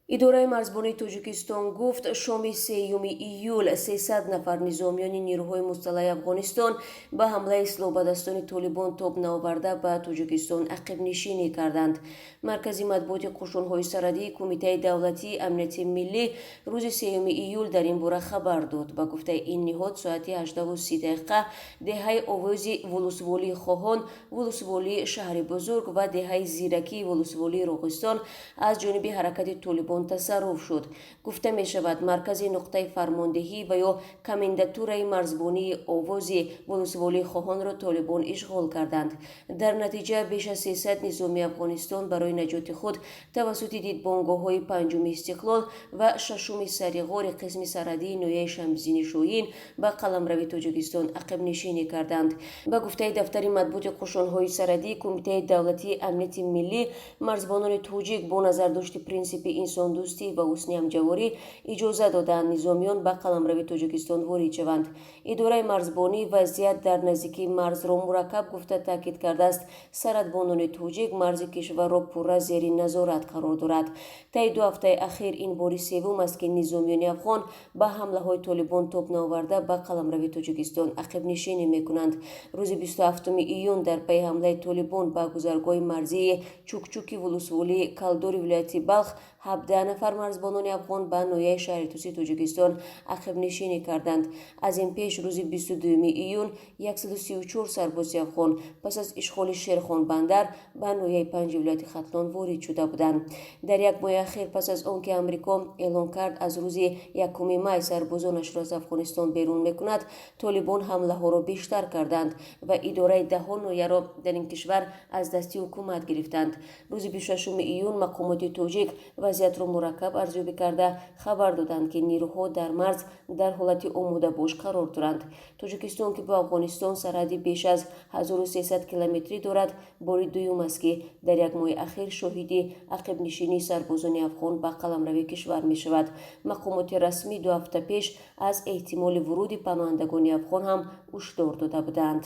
идораи марзбонии тоҷикистон гуфт шоми 3 июл 300 нафар низомиёни нирӯҳои мусаллаҳи афғонистон ба ҳамлаи ислоҳбадастони толибон тоб наоварда ба тоҷикистон ақибнишинӣ карданд. маркази матбуоти қушунҳои сарҳадии кумитаи давлатии амнияти миллӣ рӯзи 3 июл дар ин бора хабар дод. ба гуфтаи ин ниҳод соати 18:30 деҳаи овози вулусволии хоҳон, вулусволии шаҳри бузург ва деҳаи зиракии вулусволии роғистон аз ҷониби ҳаракати толибон тасарруф шуд. гуфта мешавад маркази нуқтаи фармондеҳӣ ва ё комендатураи марзбонии овози вулусволии хоҳонро толибон ишғол карданд. дар натиҷа беш аз 300 низоми афғонистон барои наҷоти худ тавассути дидбонгоҳҳои панҷуми Истиқлол ва шашуми Сариғори қисми сарҳадии ноҳияи Шамсини Шоҳин ба қаламрави Тоҷикистон ақибнишинӣ карданд. ба гуфтаи дафтари матбуоти қушунҳои сарҳадии кумитаи давлатии амнияти миллӣ, марзбонони тоҷик бо назардошти принсипи инсондӯстӣ ва ҳусни ҳамҷаворӣ иҷоза доданд низомиён ба қаламрави Тоҷикистон ворид шаванд. идораи марзбонӣ вазъият дар наздикии марзро мураккаб гуфта таъкид кардааст. сарҳадбонони тоҷик марзи кишварро пурра зери назорат қарор дорад. таи 2 ҳафтаи ахир ин бори севум аст ки низомиёни афғон ба ҳамлаҳои толибон тоб наоварда ба қаламрави Тоҷикистон ақибнишинӣ мекунанд. рӯзи 27 июн дар пайи ҳамлаи толибон ба гузаргоҳи марзии чукчуки вулусволии Калдори вилояти Балх 17 нафар марзбонони афғон ба ноҳияи шаҳритуси Тоҷикистон ақибнишинӣ карданд. аз ин пеш рӯзи 22 июн 134 сарбози афғон пас аз ишғоли Шерхон бандар ба ноҳияи 5 вилояти Хатлон ворид шуда буданд. дар як моҳи ахир пас аз он ки амрико эълон кард аз рӯзи 1 май сарбозонашро аз афғонистон берун мекунад, толибон ҳамлаҳоро бештар карданд ва идораи даҳо ноҳияро дар ин кишвар аз дасти ҳукумат гирифтанд. рӯзи 26 июн мақомоти тоҷик вазъиятро мураккаб арзёбӣ карда хабар доданд ки нирӯҳо дар марз дар ҳолати омодабош қарор доранд. тоҷикистон ки бо афғонистон сарҳади беш аз 1300 километрӣ дорад, бори дуюм аст ки дар як моҳи ахир шоҳиди ақибнишинии сарбозони афғон ба қаламрави кишвар мешавад. мақомоти расмӣ 2 ҳафта пеш аз эҳтимоли вуруди паноҳандагони афғон ҳам ҳушдор дода буданд.